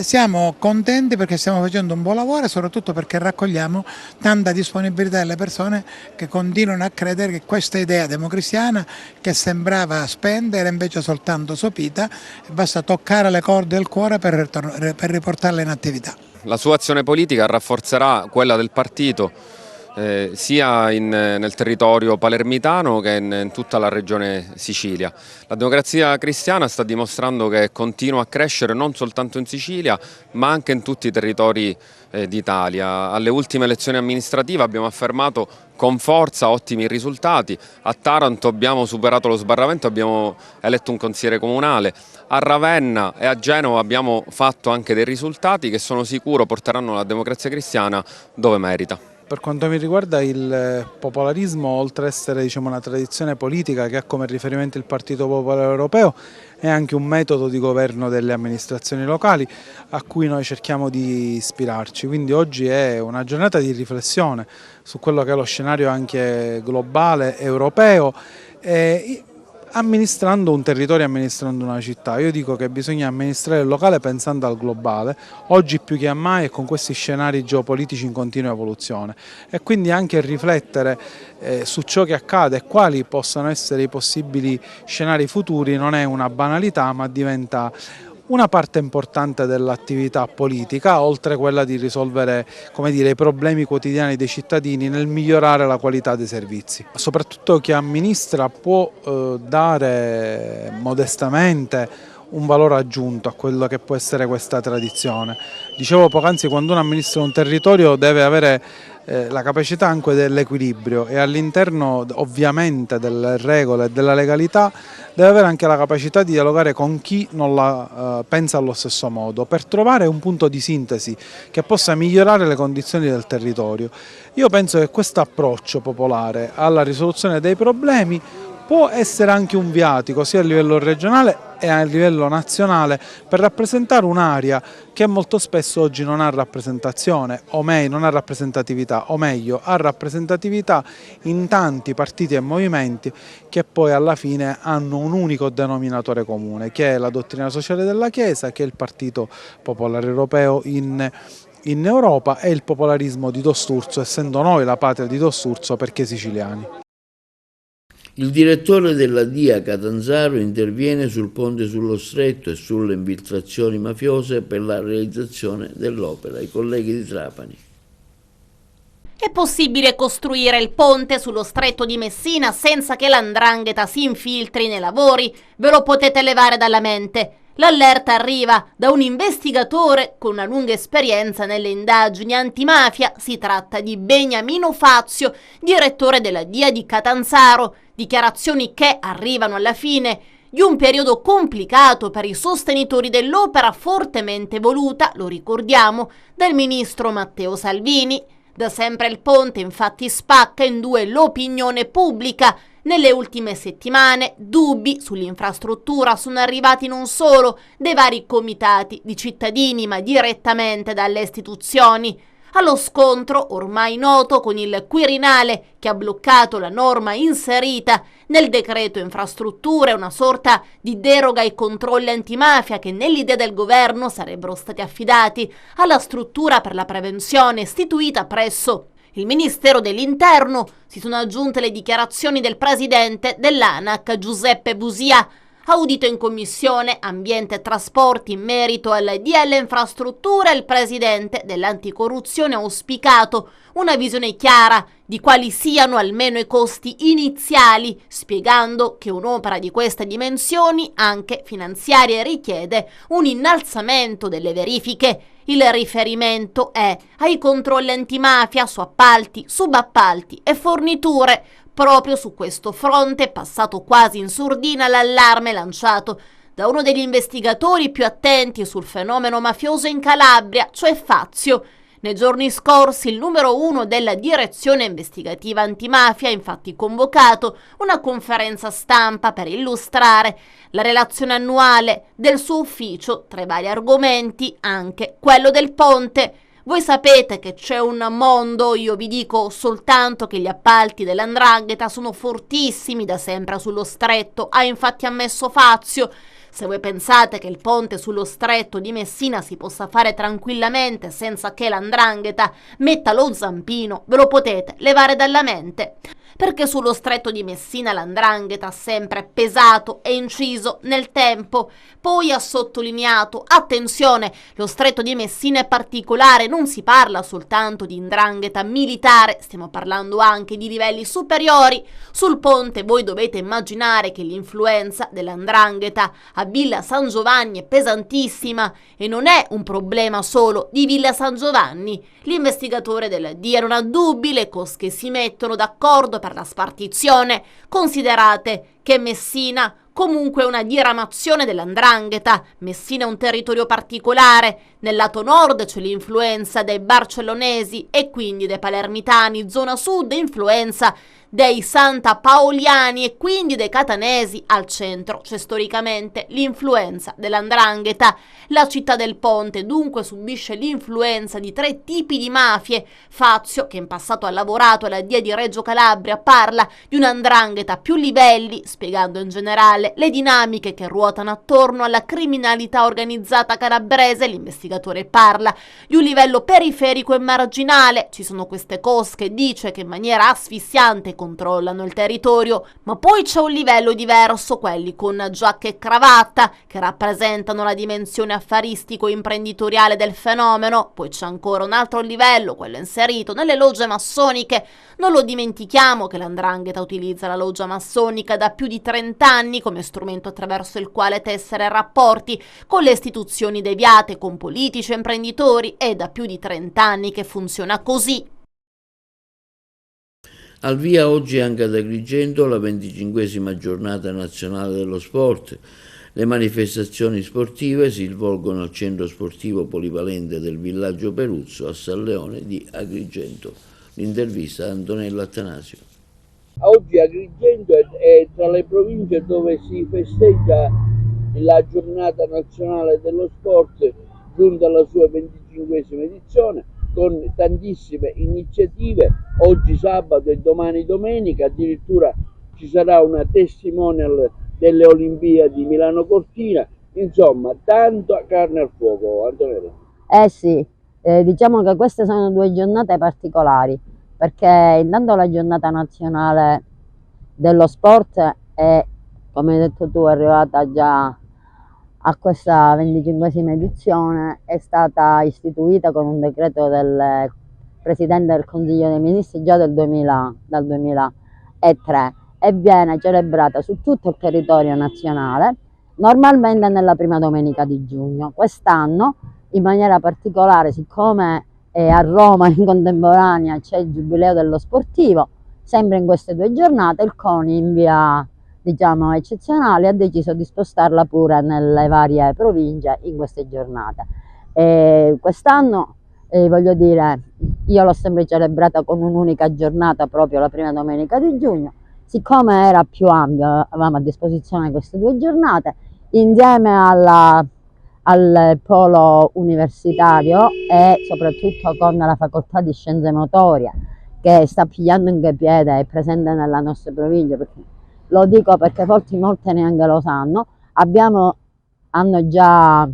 Siamo contenti perché stiamo facendo un buon lavoro e soprattutto perché raccogliamo tanta disponibilità delle persone che continuano a credere che questa idea democristiana, che sembrava spenta, era invece soltanto sopita, e basta toccare le corde del cuore per riportarla in attività. La sua azione politica rafforzerà quella del partito sia nel territorio palermitano che in tutta la regione Sicilia. La Democrazia Cristiana sta dimostrando che continua a crescere non soltanto in Sicilia ma anche in tutti i territori d'Italia. Alle ultime elezioni amministrative abbiamo affermato con forza ottimi risultati. A Taranto abbiamo superato lo sbarramento, abbiamo eletto un consigliere comunale. A Ravenna e a Genova abbiamo fatto anche dei risultati che sono sicuro porteranno la Democrazia Cristiana dove merita. Per quanto mi riguarda il popolarismo, oltre ad essere una tradizione politica che ha come riferimento il Partito Popolare Europeo, è anche un metodo di governo delle amministrazioni locali a cui noi cerchiamo di ispirarci. Quindi oggi è una giornata di riflessione su quello che è lo scenario anche globale, europeo, amministrando un territorio, amministrando una città. Io dico che bisogna amministrare il locale pensando al globale, oggi più che mai e con questi scenari geopolitici in continua evoluzione, e quindi anche riflettere su ciò che accade e quali possano essere i possibili scenari futuri non è una banalità, ma diventa una parte importante dell'attività politica, oltre quella di risolvere, i problemi quotidiani dei cittadini nel migliorare la qualità dei servizi. Soprattutto chi amministra può dare modestamente un valore aggiunto a quello che può essere questa tradizione. Dicevo poc'anzi, quando uno amministra un territorio deve avere la capacità anche dell'equilibrio e all'interno ovviamente delle regole e della legalità deve avere anche la capacità di dialogare con chi non la pensa allo stesso modo, per trovare un punto di sintesi che possa migliorare le condizioni del territorio. Io penso che questo approccio popolare alla risoluzione dei problemi può essere anche un viatico sia a livello regionale e a livello nazionale per rappresentare un'area che molto spesso oggi non ha rappresentazione, non ha rappresentatività, o meglio ha rappresentatività in tanti partiti e movimenti che poi alla fine hanno un unico denominatore comune, che è la dottrina sociale della Chiesa, che è il Partito Popolare Europeo in Europa e il popolarismo di Don Sturzo, essendo noi la patria di Don Sturzo perché siciliani. Il direttore della DIA Catanzaro interviene sul ponte sullo Stretto e sulle infiltrazioni mafiose per la realizzazione dell'opera. I colleghi di Trapani. È possibile costruire il ponte sullo Stretto di Messina senza che l''ndrangheta si infiltri nei lavori? Ve lo potete levare dalla mente. L'allerta arriva da un investigatore con una lunga esperienza nelle indagini antimafia. Si tratta di Beniamino Fazio, direttore della DIA di Catanzaro. Dichiarazioni che arrivano alla fine di un periodo complicato per i sostenitori dell'opera fortemente voluta, lo ricordiamo, del ministro Matteo Salvini. Da sempre il ponte infatti spacca in due l'opinione pubblica. Nelle ultime settimane dubbi sull'infrastruttura sono arrivati non solo dai vari comitati di cittadini ma direttamente dalle istituzioni. Allo scontro ormai noto con il Quirinale che ha bloccato la norma inserita nel decreto infrastrutture, una sorta di deroga ai controlli antimafia che nell'idea del governo sarebbero stati affidati alla struttura per la prevenzione istituita presso il Ministero dell'Interno. Si sono aggiunte le dichiarazioni del presidente dell'ANAC Giuseppe Busia, audito in Commissione Ambiente e Trasporti in merito al DL Infrastrutture. Il presidente dell'Anticorruzione ha auspicato una visione chiara di quali siano almeno i costi iniziali, spiegando che un'opera di queste dimensioni, anche finanziarie, richiede un innalzamento delle verifiche. Il riferimento è ai controlli antimafia su appalti, subappalti e forniture. Proprio su questo fronte è passato quasi in sordina l'allarme lanciato da uno degli investigatori più attenti sul fenomeno mafioso in Calabria, cioè Fazio. Nei giorni scorsi il numero 1 della Direzione Investigativa Antimafia ha infatti convocato una conferenza stampa per illustrare la relazione annuale del suo ufficio, tra i vari argomenti anche quello del ponte. Voi sapete che c'è un mondo, io vi dico soltanto che gli appalti dell''ndrangheta sono fortissimi da sempre sullo Stretto, ha infatti ammesso Fazio. Se voi pensate che il ponte sullo Stretto di Messina si possa fare tranquillamente senza che l''ndrangheta metta lo zampino, ve lo potete levare dalla mente. perché sullo stretto di Messina l''ndrangheta ha sempre pesato e inciso nel tempo. Poi ha sottolineato: attenzione, lo stretto di Messina è particolare, non si parla soltanto di 'ndrangheta militare, stiamo parlando anche di livelli superiori. Sul ponte voi dovete immaginare che l'influenza della 'ndrangheta a Villa San Giovanni è pesantissima e non è un problema solo di Villa San Giovanni. L'investigatore del DIA non ha dubbi, le cosche si mettono d'accordo per la spartizione. Considerate che Messina comunque è una diramazione dell''ndrangheta. Messina è un territorio particolare. Nel lato nord c'è l'influenza dei barcellonesi e quindi dei palermitani, zona sud influenza dei santapaoliani e quindi dei catanesi. Al centro c'è storicamente l'influenza dell''ndrangheta. La città del Ponte dunque subisce l'influenza di 3 tipi di mafie. Fazio, che in passato ha lavorato alla DIA di Reggio Calabria, parla di una 'ndrangheta a più livelli, spiegando in generale le dinamiche che ruotano attorno alla criminalità organizzata calabrese. L'investigatore parla di un livello periferico e marginale. Ci sono queste cosche, dice, che in maniera asfissiante controllano il territorio, ma poi c'è un livello diverso, quelli con giacca e cravatta, che rappresentano la dimensione affaristico-imprenditoriale del fenomeno. Poi c'è ancora un altro livello, quello inserito nelle logge massoniche. Non lo dimentichiamo che l''ndrangheta utilizza la loggia massonica da più di 30 anni come strumento attraverso il quale tessere rapporti con le istituzioni deviate, con politici e imprenditori, e da più di 30 anni che funziona così. Al via oggi anche ad Agrigento la 25esima giornata nazionale dello sport. Le manifestazioni sportive si svolgono al centro sportivo polivalente del villaggio Peruzzo a San Leone di Agrigento. L'intervista a Antonello Attanasio. Oggi Agrigento è tra le province dove si festeggia la giornata nazionale dello sport, giunta alla sua 25esima edizione, con tantissime iniziative. Oggi sabato e domani domenica addirittura ci sarà una testimonial delle Olimpiadi Milano Cortina, insomma tanta carne al fuoco. Antonella. Sì, diciamo che queste sono 2 giornate particolari, perché intanto la giornata nazionale dello sport è, come hai detto tu, è arrivata già a questa 25esima edizione, è stata istituita con un decreto del Presidente del Consiglio dei Ministri già dal 2003 e viene celebrata su tutto il territorio nazionale, normalmente nella prima domenica di giugno. Quest'anno, in maniera particolare, siccome a Roma in contemporanea c'è il Giubileo dello Sportivo, sempre in queste 2 giornate il CONI, in via diciamo eccezionale, ha deciso di spostarla pure nelle varie province in queste giornate. Quest'anno, voglio dire, io l'ho sempre celebrata con un'unica giornata, proprio la prima domenica di giugno. Siccome era più ampio, avevamo a disposizione queste 2 giornate, insieme al polo universitario e soprattutto con la facoltà di scienze motorie, che sta pigliando anche piede, è presente nella nostra provincia, perché lo dico perché molte neanche lo sanno, hanno già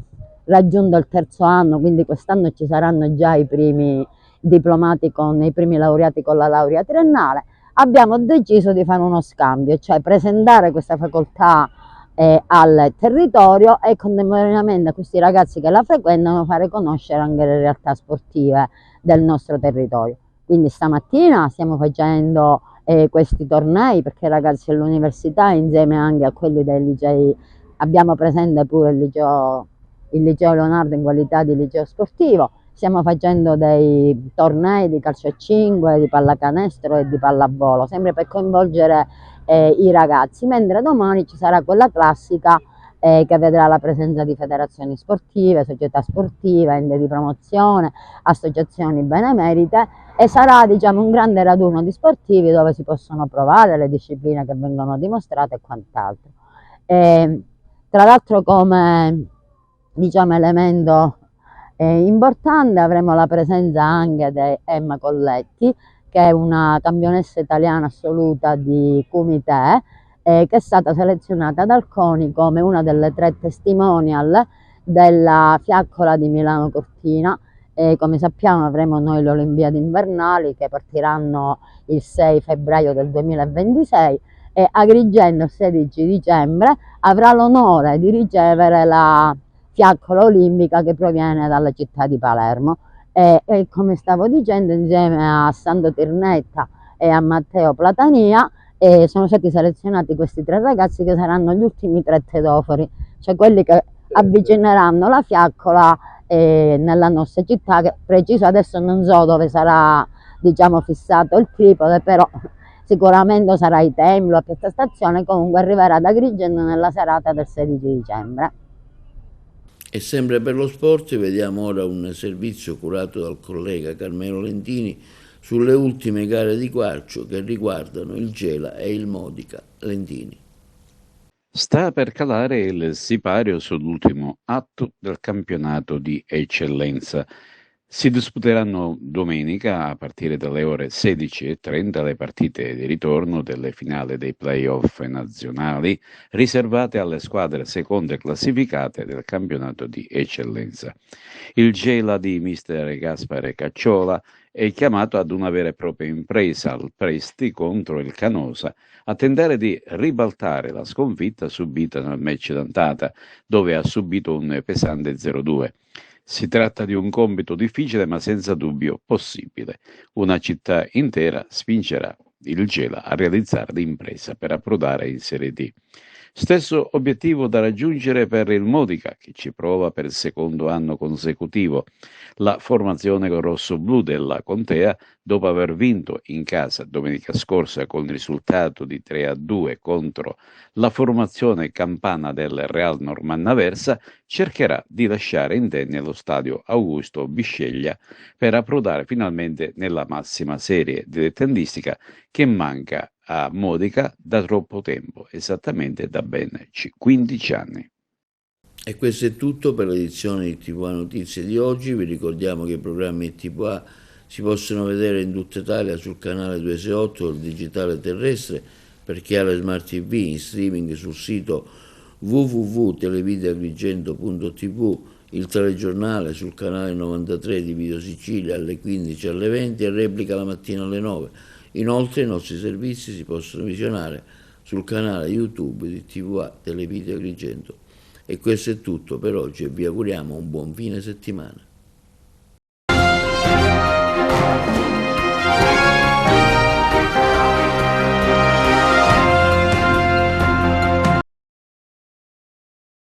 raggiunto il 3° anno, quindi quest'anno ci saranno già i primi diplomati i primi laureati con la laurea triennale. Abbiamo deciso di fare uno scambio, cioè presentare questa facoltà al territorio e contemporaneamente a questi ragazzi che la frequentano fare conoscere anche le realtà sportive del nostro territorio. Quindi stamattina stiamo facendo questi tornei, perché i ragazzi dell'università, insieme anche a quelli dei licei, abbiamo presente pure il liceo Leonardo in qualità di liceo sportivo. Stiamo facendo dei tornei di calcio a 5, di pallacanestro e di pallavolo, sempre per coinvolgere i ragazzi, mentre domani ci sarà quella classica che vedrà la presenza di federazioni sportive, società sportive, enti di promozione, associazioni benemerite, e sarà, diciamo, un grande raduno di sportivi dove si possono provare le discipline che vengono dimostrate e quant'altro. Tra l'altro, come diciamo elemento importante, avremo la presenza anche di Emma Colletti, che è una campionessa italiana assoluta di kumite, che è stata selezionata dal CONI come una delle 3 testimonial della fiaccola di Milano Cortina, Come sappiamo avremo noi le Olimpiadi invernali che partiranno il 6 febbraio del 2026 e Agrigento il 16 dicembre avrà l'onore di ricevere la fiaccola olimpica che proviene dalla città di Palermo e come stavo dicendo, insieme a Sando Tirnetta e a Matteo Platania sono stati selezionati questi 3 ragazzi che saranno gli ultimi 3 tedofori, cioè quelli che avvicineranno la fiaccola nella nostra città, che preciso adesso non so dove sarà, diciamo, fissato il tripode, però sicuramente sarà il Tempio, a questa stazione, comunque arriverà ad Agrigento nella serata del 16 dicembre. E sempre per lo sport vediamo ora un servizio curato dal collega Carmelo Lentini sulle ultime gare di calcio che riguardano il Gela e il Modica. Lentini. Sta per calare il sipario sull'ultimo atto del campionato di eccellenza. Si disputeranno domenica a partire dalle ore 16:30 le partite di ritorno delle finali dei play-off nazionali riservate alle squadre seconde classificate del campionato di eccellenza. Il Gela di mister Gaspare Cacciola è chiamato ad una vera e propria impresa al Presti contro il Canosa, a tentare di ribaltare la sconfitta subita nel match d'andata, dove ha subito un pesante 0-2. Si tratta di un compito difficile ma senza dubbio possibile. Una città intera spingerà il Gela a realizzare l'impresa per approdare in Serie D. Stesso obiettivo da raggiungere per il Modica, che ci prova per il secondo anno consecutivo. La formazione rossoblu della Contea, dopo aver vinto in casa domenica scorsa con il risultato di 3-2 contro la formazione campana del Real Normanna Versa, cercherà di lasciare indenni lo stadio Augusto Bisceglia per approdare finalmente nella massima serie dilettantistica che manca a Modica da troppo tempo, esattamente da ben 15 anni. E questo è tutto per l'edizione di TVA Notizie di oggi. Vi ricordiamo che i programmi di TVA si possono vedere in tutta Italia sul canale 268 del digitale terrestre per chi ha la Smart TV, in streaming sul sito www.televideoagrigento.tv, il telegiornale sul canale 93 di Video Sicilia alle 15 e alle 20 e replica la mattina alle 9. Inoltre i nostri servizi si possono visionare sul canale YouTube di TVA Televideo Agrigento. E questo è tutto per oggi e vi auguriamo un buon fine settimana.